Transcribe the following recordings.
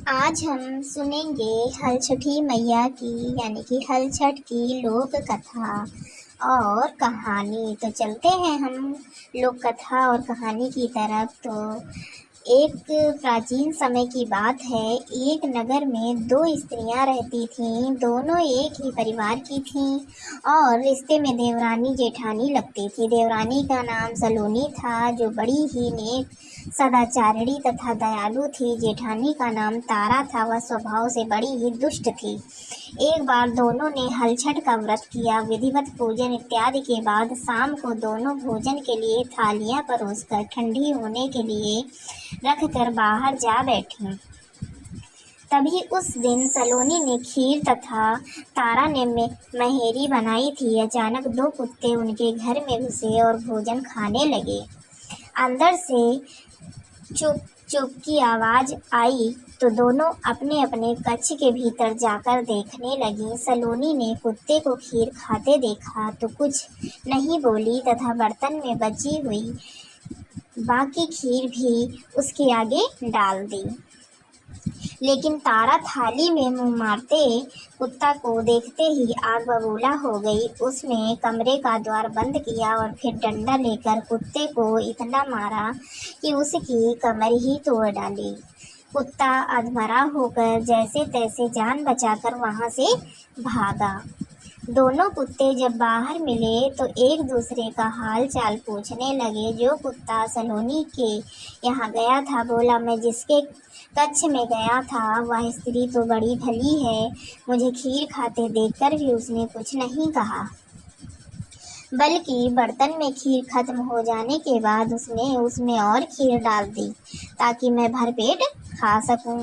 आज हम सुनेंगे हलछठी मैया की यानी कि हलछठ की लोक कथा और कहानी। तो चलते हैं हम लोक कथा और कहानी की तरफ। तो एक प्राचीन समय की बात है। एक नगर में दो स्त्रियां रहती थीं। दोनों एक ही परिवार की थीं और रिश्ते में देवरानी जेठानी लगती थी। देवरानी का नाम सलोनी था, जो बड़ी ही नेक, सदाचारिणी तथा दयालु थी। जेठानी का नाम तारा था, वह स्वभाव से बड़ी ही दुष्ट थी। एक बार दोनों ने हलछठ का व्रत किया। विधिवत पूजन इत्यादि के बाद शाम को दोनों भोजन के लिए थालियां परोसकर ठंडी होने के लिए रखकर बाहर जा बैठी। तभी उस दिन सलोनी ने खीर तथा तारा ने महेरी बनाई थी। अचानक दो कुत्ते उनके घर में घुसे और भोजन खाने लगे। अंदर से चुप चुप की आवाज आई तो दोनों अपने अपने कक्ष के भीतर जाकर देखने लगी। सलोनी ने कुत्ते को खीर खाते देखा तो कुछ नहीं बोली तथा बर्तन में बची हुई बाकी खीर भी उसके आगे डाल दी। लेकिन तारा थाली में मुंह मारते कुत्ता को देखते ही आग बबूला हो गई। उसने कमरे का द्वार बंद किया और फिर डंडा लेकर कुत्ते को इतना मारा कि उसकी कमर ही तोड़ डाली। कुत्ता अधमरा होकर जैसे तैसे जान बचाकर वहां से भागा। दोनों कुत्ते जब बाहर मिले तो एक दूसरे का हाल चाल पूछने लगे। जो कुत्ता सलोनी के यहाँ गया था बोला, मैं जिसके कक्ष में गया था वह स्त्री तो बड़ी भली है। मुझे खीर खाते देखकर भी उसने कुछ नहीं कहा, बल्कि बर्तन में खीर खत्म हो जाने के बाद उसने उसमें और खीर डाल दी ताकि मैं भरपेट खा सकूं।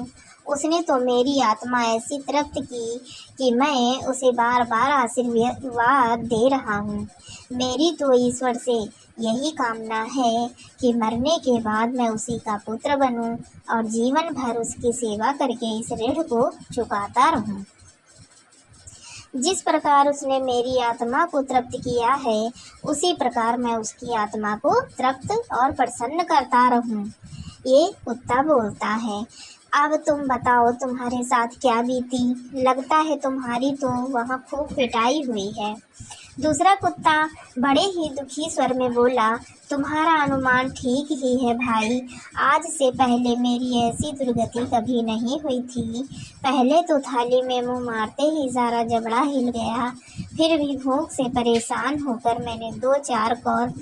उसने तो मेरी आत्मा ऐसी तृप्त की कि मैं उसे बार बार आशीर्वाद दे रहा हूँ। मेरी तो ईश्वर से यही कामना है कि मरने के बाद मैं उसी का पुत्र बनूं और जीवन भर उसकी सेवा करके इस ऋण को चुकाता रहूं। जिस प्रकार उसने मेरी आत्मा को तृप्त किया है, उसी प्रकार मैं उसकी आत्मा को तृप्त और प्रसन्न करता रहूं। ये कुत्ता बोलता है। अब तुम बताओ, तुम्हारे साथ क्या बीती? लगता है तुम्हारी तो वहाँ खूब पिटाई हुई है। दूसरा कुत्ता बड़े ही दुखी स्वर में बोला, तुम्हारा अनुमान ठीक ही है भाई। आज से पहले मेरी ऐसी दुर्गति कभी नहीं हुई थी। पहले तो थाली में मुंह मारते ही सारा जबड़ा हिल गया। फिर भी भूख से परेशान होकर मैंने 2-4 कौर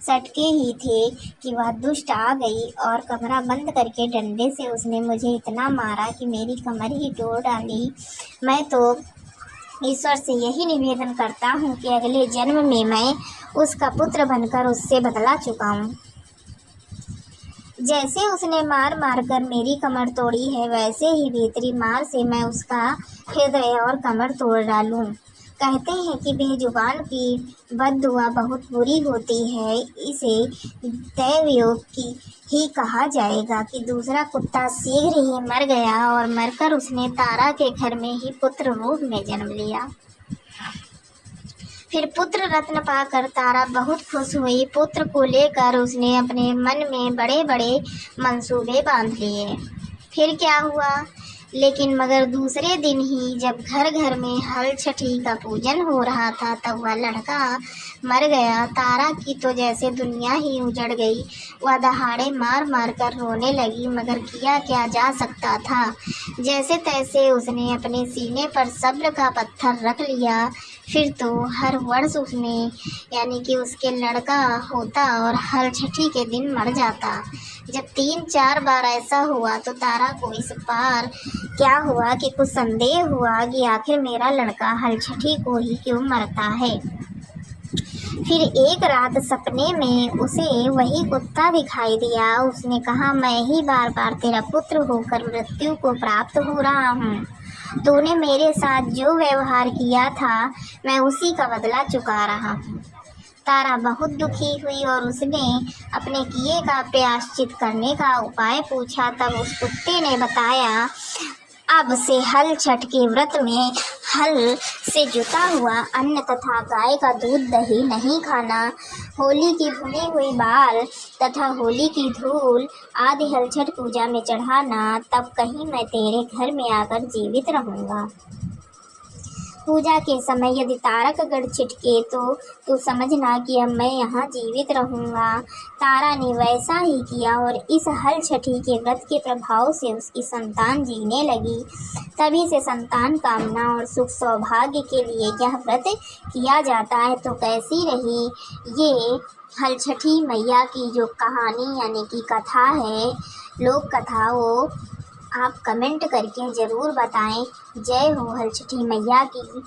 सटके ही थे कि वह दुष्ट आ गई और कमरा बंद करके डंडे से उसने मुझे इतना मारा कि मेरी कमर ही तोड़ डाली। मैं तो ईश्वर से यही निवेदन करता हूँ कि अगले जन्म में मैं उसका पुत्र बनकर उससे बदला चुकाऊं। जैसे उसने मार मार कर मेरी कमर तोड़ी है, वैसे ही भीतरी मार से मैं उसका हृदय और कमर तोड़ डालूं। कहते हैं कि बेजुबान की बद्दुआ बहुत बुरी होती है। इसे दैवयोग की ही कहा जाएगा कि दूसरा कुत्ता शीघ्र ही मर गया और मरकर उसने तारा के घर में ही पुत्र रूप में जन्म लिया। फिर पुत्र रत्न पाकर तारा बहुत खुश हुई। पुत्र को लेकर उसने अपने मन में बड़े बड़े मंसूबे बांध लिए। फिर क्या हुआ? लेकिन मगर दूसरे दिन ही जब घर घर में हलछठी का पूजन हो रहा था, तब वह लड़का मर गया। तारा की तो जैसे दुनिया ही उजड़ गई। वह दहाड़े मार मार कर रोने लगी, मगर किया क्या जा सकता था। जैसे तैसे उसने अपने सीने पर सब्र का पत्थर रख लिया। फिर तो हर वर्ष उसने यानी कि उसके लड़का होता और हलछठी के दिन मर जाता। जब 3-4 बार ऐसा हुआ तो तारा को इस बार क्या हुआ कि कुछ संदेह हुआ कि आखिर मेरा लड़का हलछठी को ही क्यों मरता है। फिर एक रात सपने में उसे वही कुत्ता दिखाई दिया। उसने कहा, मैं ही बार बार तेरा पुत्र होकर मृत्यु को प्राप्त हो रहा हूँ। तूने मेरे साथ जो व्यवहार किया था, मैं उसी का बदला चुका रहा हूँ। तारा बहुत दुखी हुई और उसने अपने किए का प्रायश्चित करने का उपाय पूछा। तब उस कुत्ते ने बताया, अब से हल छठ के व्रत में हल से जुता हुआ अन्न तथा गाय का दूध दही नहीं खाना। होली की भुनी हुई बाल तथा होली की धूल आदि हल छठ पूजा में चढ़ाना, तब कहीं मैं तेरे घर में आकर जीवित रहूँगा। पूजा के समय यदि तारक अगर छिटके तो तू समझना कि अब मैं यहाँ जीवित रहूँगा। तारा ने वैसा ही किया और इस हल छठी के व्रत के प्रभाव से उसकी संतान जीने लगी। तभी से संतान कामना और सुख सौभाग्य के लिए यह व्रत किया जाता है। तो कैसी रही ये हल छठी मैया की जो कहानी यानी कि कथा है, लोक कथा, वो आप कमेंट करके ज़रूर बताएं। जय हो हल छठी मैया की।